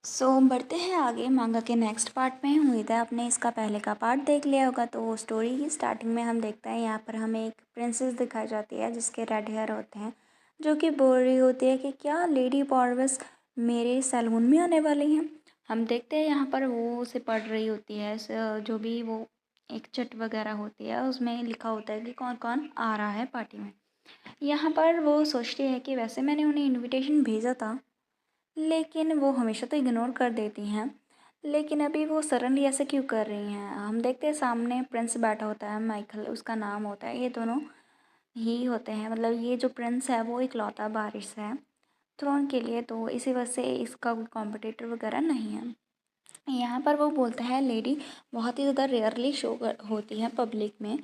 बढ़ते हैं आगे मांगा के नेक्स्ट पार्ट में। उम्मीद है आपने इसका पहले का पार्ट देख लिया होगा। तो स्टोरी की स्टार्टिंग में हम देखते हैं यहाँ पर हमें एक प्रिंसेस दिखाई जाती है जिसके रेड हेयर होते हैं, जो कि बोल रही होती है कि क्या लेडी पार्वस मेरे सैलून में आने वाली हैं। हम देखते हैं यहाँ पर वो उसे पढ़ रही होती है, जो भी वो एक चिट वगैरह होती है उसमें लिखा होता है कि कौन कौन आ रहा है पार्टी में। यहाँ पर वो सोचती है कि वैसे मैंने उन्हें इनविटेशन भेजा था, लेकिन वो हमेशा तो इग्नोर कर देती हैं। लेकिन अभी वो सडनली ऐसे क्यों कर रही हैं। हम देखते हैं सामने प्रिंस बैठा होता है, माइकल उसका नाम होता है। ये दोनों ही होते हैं, मतलब ये जो प्रिंस है वो इकलौता वारिस है थ्रोन के लिए, तो इसी वजह से इसका कोई कॉम्पिटिटर वगैरह नहीं है। यहाँ पर वो बोलता है लेडी बहुत ही ज़्यादा रेयरली शो होती है पब्लिक में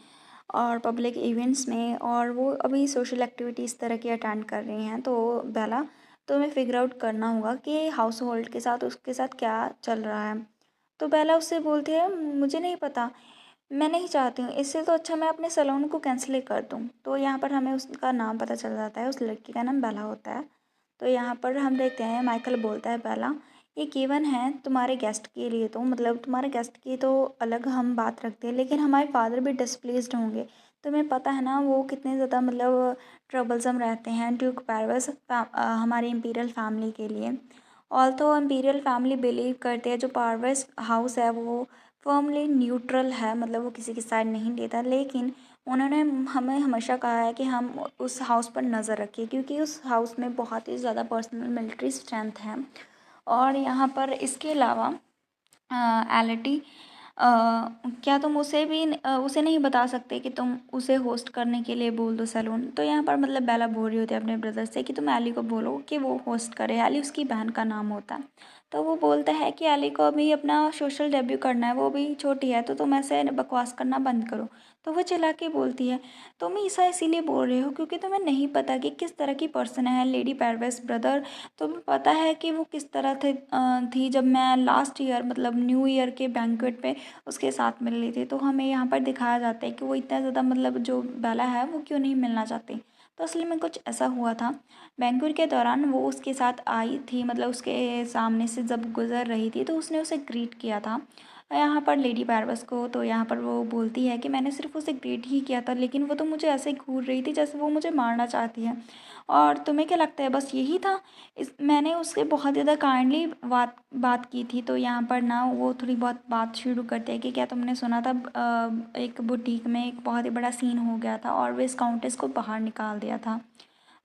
और पब्लिक इवेंट्स में, और वो अभी सोशल एक्टिविटीज़ तरह की अटेंड कर रही हैं। तो बेला, तो हमें फिगर आउट करना होगा कि हाउस होल्ड के साथ उसके साथ क्या चल रहा है। तो बेला उससे बोलती है मुझे नहीं पता, मैं नहीं चाहती हूँ, इससे तो अच्छा मैं अपने सैलून को कैंसिल ही कर दूँ। तो यहाँ पर हमें उसका नाम पता चल जाता है, उस लड़की का नाम बेला होता है। तो यहाँ पर हम देखते हैं माइकल बोलता है बेला ये केवन है तुम्हारे गेस्ट के लिए, तो मतलब तुम्हारे गेस्ट की तो अलग हम बात रखते हैं, लेकिन हमारे फादर भी डिस्प्लेस्ड होंगे। तुम्हें पता है ना वो कितने ज़्यादा मतलब ट्रबलसम रहते हैं। ड्यूक पैरवस हमारी इम्पीरियल फैमिली के लिए, ऑल्थो इम्पीरियल फैमिली बिलीव करते हैं जो पारवेस हाउस है वो फर्मली न्यूट्रल है, मतलब वो किसी की साइड नहीं लेता। लेकिन उन्होंने हमें हमेशा कहा है कि हम उस हाउस पर नज़र रखें, क्योंकि उस हाउस में बहुत ही ज़्यादा पर्सनल मिलिट्री स्ट्रेंथ है। और यहाँ पर इसके अलावा एलिटी क्या तुम उसे नहीं बता सकते कि तुम उसे होस्ट करने के लिए बोल दो सैलून। तो यहाँ पर मतलब बेला बोल रही होती है अपने ब्रदर से कि तुम एली को बोलो कि वो होस्ट करे। एली उसकी बहन का नाम होता है। तो वो बोलता है कि एली को अभी अपना सोशल डेब्यू करना है, वो अभी छोटी है, तो तुम ऐसे बकवास करना बंद करो। तो वो चिल्ला के बोलती है तुम ऐसा इसीलिए बोल रहे हो क्योंकि तुम्हें नहीं पता कि किस तरह की पर्सन है लेडी पैरवेस ब्रदर। तुम्हें पता है कि वो किस तरह थी जब मैं लास्ट ईयर मतलब न्यू ईयर के बैंक्वेट पे उसके साथ मिल रही थी। तो हमें यहाँ पर दिखाया जाता है कि वो इतना ज़्यादा मतलब जो बेला है वो क्यों नहीं मिलना चाहती। तो असली में कुछ ऐसा हुआ था, बैंक्वेट के दौरान वो उसके साथ आई थी, मतलब उसके सामने से जब गुजर रही थी तो उसने उसे ग्रीट किया था यहाँ पर लेडी पैरवस को। तो यहाँ पर वो बोलती है कि मैंने सिर्फ उसे ग्रीट ही किया था, लेकिन वो तो मुझे ऐसे ही घूर रही थी जैसे वो मुझे मारना चाहती है। और तुम्हें क्या लगता है बस यही था। मैंने उससे बहुत ज़्यादा काइंडली बात बात की थी। तो यहाँ पर ना वो थोड़ी बहुत बात शुरू करते हैं कि क्या तुमने सुना था एक बुटीक में एक बहुत ही बड़ा सीन हो गया था और वे इस काउंटेस को बाहर निकाल दिया था।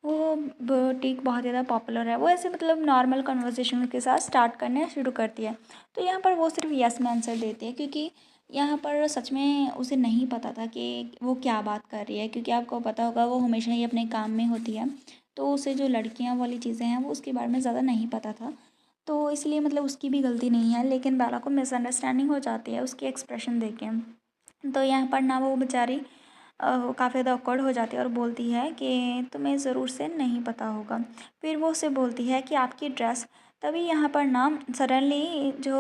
वो बुटीक बहुत ज़्यादा पॉपुलर है। वो ऐसे मतलब नॉर्मल कन्वर्सेशन के साथ स्टार्ट करने शुरू करती है। तो यहाँ पर वो सिर्फ यस में आंसर देती है, क्योंकि यहाँ पर सच में उसे नहीं पता था कि वो क्या बात कर रही है, क्योंकि आपको पता होगा वो हमेशा ही अपने काम में होती है। तो उसे जो लड़कियाँ वाली चीज़ें हैं वो उसके बारे में ज़्यादा नहीं पता था। तो इसलिए मतलब उसकी भी गलती नहीं है, लेकिन बेला को मिसअंडरस्टैंडिंग हो जाती है उसके एक्सप्रेशन देख के। तो यहाँ पर ना वो बेचारी काफ़ी ज़्यादा ऑकवर्ड हो जाती है और बोलती है कि तुम्हें ज़रूर से नहीं पता होगा। फिर वो उससे बोलती है कि आपकी ड्रेस। तभी यहाँ पर ना सडनली जो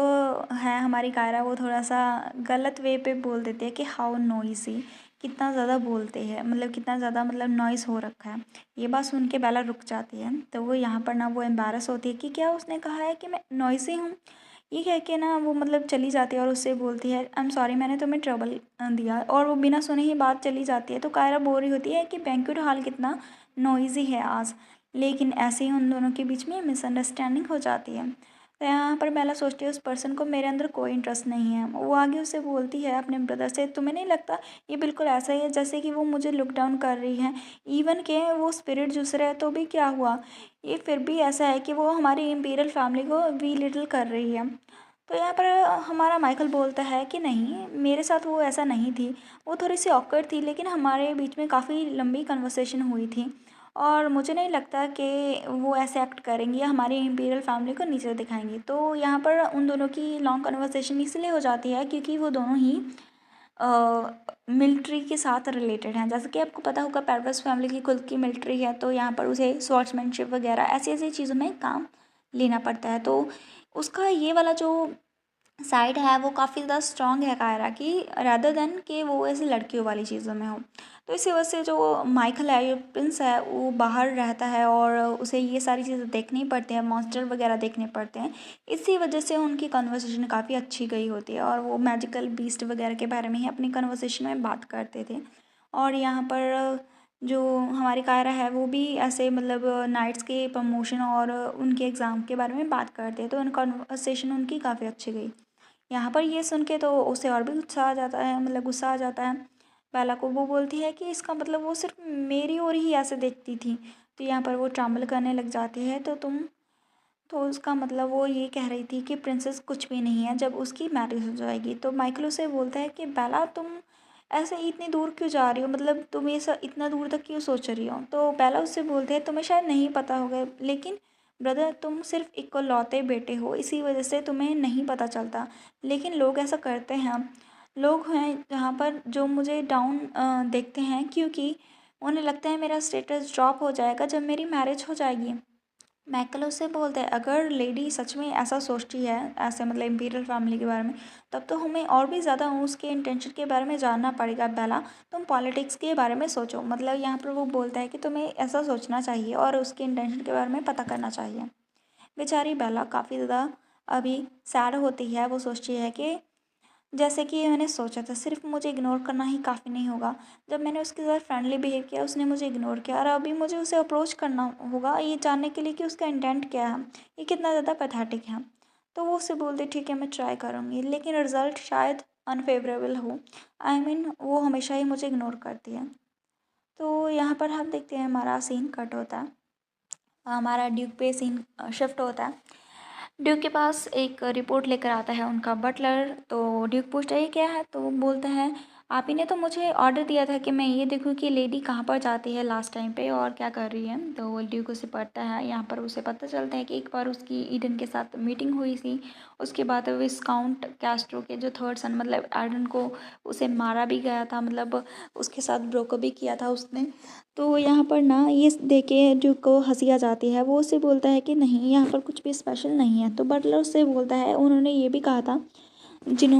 है हमारी कायरा वो थोड़ा सा गलत वे पे बोल देती है कि हाउ नॉइसी, कितना ज़्यादा बोलते हैं, मतलब कितना ज़्यादा मतलब नॉइस हो रखा है। ये बात सुन के बेला रुक जाती है। तो वो यहाँ पर ना वो एम्बैरस होती है कि क्या उसने कहा है कि मैं नॉइसी हूँ। ये कह के ना वो मतलब चली जाती है और उससे बोलती है आई एम सॉरी मैंने तुम्हें ट्रबल दिया, और वो बिना सुने ही बात चली जाती है। तो कायरा बोल रही होती है कि बैंक्वेट हॉल कितना नॉइज़ी है आज। लेकिन ऐसे ही उन दोनों के बीच में मिसअंडरस्टैंडिंग हो जाती है। तो यहाँ पर बेला सोचती है उस पर्सन को मेरे अंदर कोई इंटरेस्ट नहीं है। वो आगे उसे बोलती है अपने ब्रदर से तुम्हें नहीं लगता ये बिल्कुल ऐसा ही है जैसे कि वो मुझे लुक डाउन कर रही है। इवन के वो स्पिरिट जूस रहे तो भी क्या हुआ, ये फिर भी ऐसा है कि वो हमारी इम्पीरियल फैमिली को वी लिटिल कर रही है। तो यहाँ पर हमारा माइकल बोलता है कि नहीं मेरे साथ वो ऐसा नहीं थी, वो थोड़ी सी ऑकवर्ड थी, लेकिन हमारे बीच में काफ़ी लंबी कन्वर्सेशन हुई थी और मुझे नहीं लगता कि वो ऐसे एक्ट करेंगी या हमारी इम्पीरियल फैमिली को नीचे दिखाएंगी। तो यहाँ पर उन दोनों की लॉन्ग कन्वर्सेशन इसलिए हो जाती है क्योंकि वो दोनों ही मिलिट्री के साथ रिलेटेड हैं। जैसे कि आपको पता होगा पैरवेस फैमिली की खुद की मिलिट्री है, तो यहाँ पर उसे स्वॉर्ड्समैनशिप वगैरह ऐसी ऐसी चीज़ों में काम लेना पड़ता है। तो उसका ये वाला जो साइड है वो काफ़ी ज़्यादा स्ट्रॉन्ग है कायरा की, रादर देन कि वो ऐसे लड़कियों वाली चीज़ों में हो। तो इसी वजह से जो माइकल है, जो प्रिंस है, वो बाहर रहता है और उसे ये सारी चीज़ें देखनी पड़ती हैं, मॉन्स्टर वगैरह देखने पड़ते हैं। इसी वजह से उनकी कन्वर्सेशन काफ़ी अच्छी गई होती है और वो मैजिकल बीस्ट वगैरह के बारे में ही अपनी कन्वर्सेशन में बात करते थे। और यहाँ पर जो हमारी कायरा है वो भी ऐसे मतलब नाइट्स के प्रमोशन और उनके एग्ज़ाम के बारे में बात करते हैं, तो उन कन्वर्सेशन उनकी काफ़ी अच्छी गई। यहाँ पर ये सुन के तो उसे और भी गुस्सा आ जाता है, मतलब गुस्सा आ जाता है बेला को। वो बोलती है कि इसका मतलब वो सिर्फ मेरी ओर ही ऐसे देखती थी। तो यहाँ पर वो ट्रम्बल करने लग जाती है। तो उसका मतलब वो ये कह रही थी कि प्रिंसेस कुछ भी नहीं है जब उसकी मैरिज हो जाएगी। तो माइकल उसे बोलता है कि बेला तुम ऐसे इतनी दूर क्यों जा रही हो, मतलब तुम ये सब इतना दूर तक क्यों सोच रही हो। तो बेला उससे बोलते हैं तुम्हें शायद नहीं पता होगा, लेकिन ब्रदर तुम सिर्फ इकलौते बेटे हो, इसी वजह से तुम्हें नहीं पता चलता। लेकिन लोग ऐसा करते हैं, लोग हैं जहाँ पर जो मुझे डाउन देखते हैं, क्योंकि उन्हें लगता है मेरा स्टेटस ड्रॉप हो जाएगा जब मेरी मैरिज हो जाएगी। मैकल उससे बोलता है अगर लेडी सच में ऐसा सोचती है, ऐसे मतलब इम्पीरियल फैमिली के बारे में, तब तो हमें और भी ज़्यादा उसके इंटेंशन के बारे में जानना पड़ेगा। बेला तुम पॉलिटिक्स के बारे में सोचो, मतलब यहाँ पर वो बोलता है कि तुम्हें ऐसा सोचना चाहिए और उसके इंटेंशन के बारे में पता करना चाहिए। बेचारी बेला काफ़ी ज़्यादा अभी सैड होती है। वो सोचती है कि जैसे कि मैंने सोचा था सिर्फ मुझे इग्नोर करना ही काफ़ी नहीं होगा। जब मैंने उसके साथ फ्रेंडली बिहेव किया उसने मुझे इग्नोर किया, और अभी मुझे उसे अप्रोच करना होगा ये जानने के लिए कि उसका इंटेंट क्या है, ये कितना ज़्यादा पैथेटिक है। तो वो उससे बोलती ठीक है मैं ट्राई करूँगी, लेकिन रिज़ल्ट शायद अनफेवरेबल हो। आई मीन वो हमेशा ही मुझे इग्नोर करती है। तो यहाँ पर हम देखते हैं हमारा सीन कट होता है, हमारा ड्यूक पे सीन शिफ्ट होता है। ड्यूक के पास एक रिपोर्ट लेकर आता है उनका बटलर। तो ड्यूक पूछता है ये क्या है, तो वो बोलता है आप ही ने तो मुझे ऑर्डर दिया था कि मैं ये देखूं कि लेडी कहाँ पर जाती है लास्ट टाइम पे और क्या कर रही है। तो वो ड्यूक उसे पढ़ता है। यहाँ पर उसे पता चलता है कि एक बार उसकी ईडन के साथ मीटिंग हुई थी। उसके बाद विस्काउंट कैस्ट्रो के जो थर्ड सन मतलब एडन को उसे मारा भी गया था, मतलब उसके साथ ब्रोकअप भी किया था उसने। तो यहाँ पर ना ये देख के ड्यूक को हंसी आ जाती है। वो उससे बोलता है कि नहीं यहाँ पर कुछ भी स्पेशल नहीं है। तो बटलर उससे बोलता है उन्होंने ये भी कहा था जिन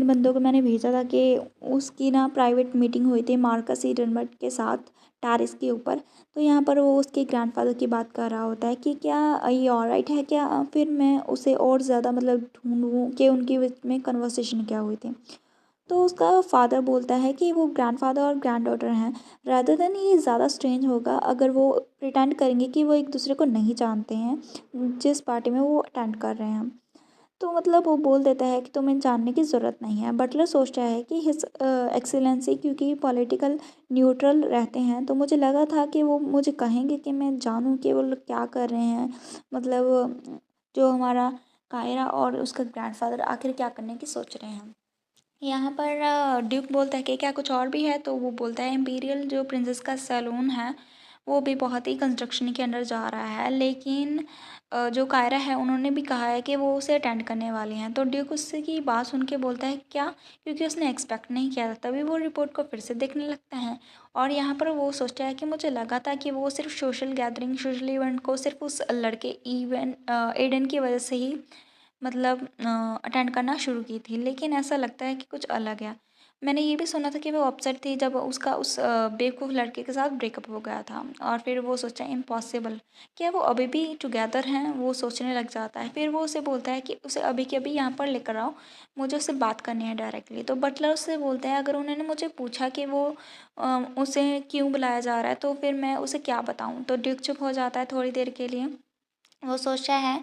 बंदों को मैंने भेजा था कि उसकी ना प्राइवेट मीटिंग हुई थी मार्कस ईडनबर्ग के साथ टेरेस के ऊपर। तो यहाँ पर वो उसके ग्रैंडफादर की बात कर रहा होता है कि क्या ये ऑलराइट है क्या, फिर मैं उसे और ज़्यादा मतलब ढूंढूं कि उनकी बीच में कन्वर्सेशन क्या हुई थी। तो उसका फादर बोलता है कि वो ग्रैंडफादर और ग्रैंड डॉटर हैं। रादर देन ये ज़्यादा स्ट्रेंज होगा अगर वो प्रिटेंड करेंगे कि वो एक दूसरे को नहीं जानते हैं जिस पार्टी में वो अटेंड कर रहे हैं। तो मतलब वो बोल देता है कि तुम्हें जानने की ज़रूरत नहीं है। बटलर सोचता है कि हिज एक्सीलेंसी क्योंकि पॉलिटिकल न्यूट्रल रहते हैं, तो मुझे लगा था कि वो मुझे कहेंगे कि मैं जानूं कि वो लोग क्या कर रहे हैं, मतलब जो हमारा कायरा और उसका ग्रैंडफादर आखिर क्या करने की सोच रहे हैं। यहाँ पर ड्यूक बोलता है कि क्या कुछ और भी है। तो वो बोलता है इम्पीरियल जो प्रिंसेस का सैलून है वो भी बहुत ही कंस्ट्रक्शन के अंडर जा रहा है, लेकिन जो कायरा है उन्होंने भी कहा है कि वो उसे अटेंड करने वाले हैं। तो ड्यूक उससे की बात सुन के बोलता है क्या, क्योंकि उसने एक्सपेक्ट नहीं किया था। तभी वो रिपोर्ट को फिर से देखने लगता है और यहाँ पर वो सोचता है कि मुझे लगा था कि वो सिर्फ सोशल गैदरिंग सोशल इवेंट को सिर्फ उस लड़के एडन की वजह से ही मतलब अटेंड करना शुरू की थी, लेकिन ऐसा लगता है कि कुछ अलग है। मैंने ये भी सुना था कि वो अपसेट थी जब उसका उस बेवकूफ़ लड़के के साथ ब्रेकअप हो गया था, और फिर वो सोचा इम्पॉसिबल, क्या वो अभी भी टुगेदर हैं, वो सोचने लग जाता है। फिर वो उसे बोलता है कि उसे अभी के अभी यहाँ पर लेकर आओ, मुझे उससे बात करनी है डायरेक्टली। तो बटलर उससे बोलता है अगर उन्होंने मुझे पूछा कि वो उसे क्यों बुलाया जा रहा है तो फिर मैं उसे क्या बताऊँ। तो ड्यूक चुप हो जाता है थोड़ी देर के लिए। वो सोचता है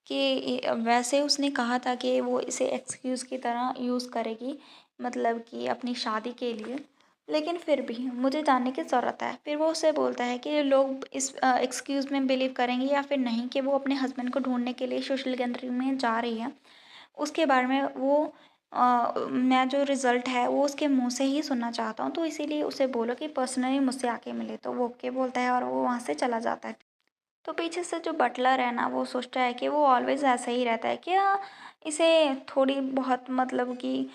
कि वैसे उसने कहा था कि वो इसे एक्सक्यूज़ की तरह यूज़ करेगी, मतलब कि अपनी शादी के लिए, लेकिन फिर भी मुझे जानने की ज़रूरत है। फिर वो उससे बोलता है कि लोग इस एक्सक्यूज़ में बिलीव करेंगे या फिर नहीं कि वो अपने हस्बैंड को ढूंढने के लिए सोशल गैदरिंग में जा रही है। उसके बारे में वो मैं जो रिज़ल्ट है वो उसके मुंह से ही सुनना चाहता हूँ, तो इसीलिए उसे बोलो कि पर्सनली मुझसे आके मिले। तो वो ओके बोलता है और वो वहाँ से चला जाता है। तो पीछे से जो बटलर है ना वो सोचता है कि वो ऑलवेज ऐसा ही रहता है, क्या इसे थोड़ी बहुत मतलब कि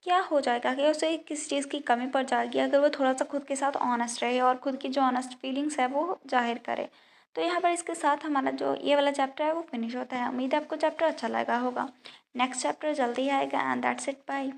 क्या हो जाएगा कि उसे किसी चीज़ की कमी पड़ जाएगी अगर वो थोड़ा सा खुद के साथ ऑनेस्ट रहे और खुद की जो ऑनेस्ट फीलिंग्स है वो जाहिर करे। तो यहाँ पर इसके साथ हमारा जो ये वाला चैप्टर है वो फिनिश होता है। उम्मीद है आपको चैप्टर अच्छा लगा होगा। नेक्स्ट चैप्टर जल्दी आएगा एंड दैट्स इट, बाय।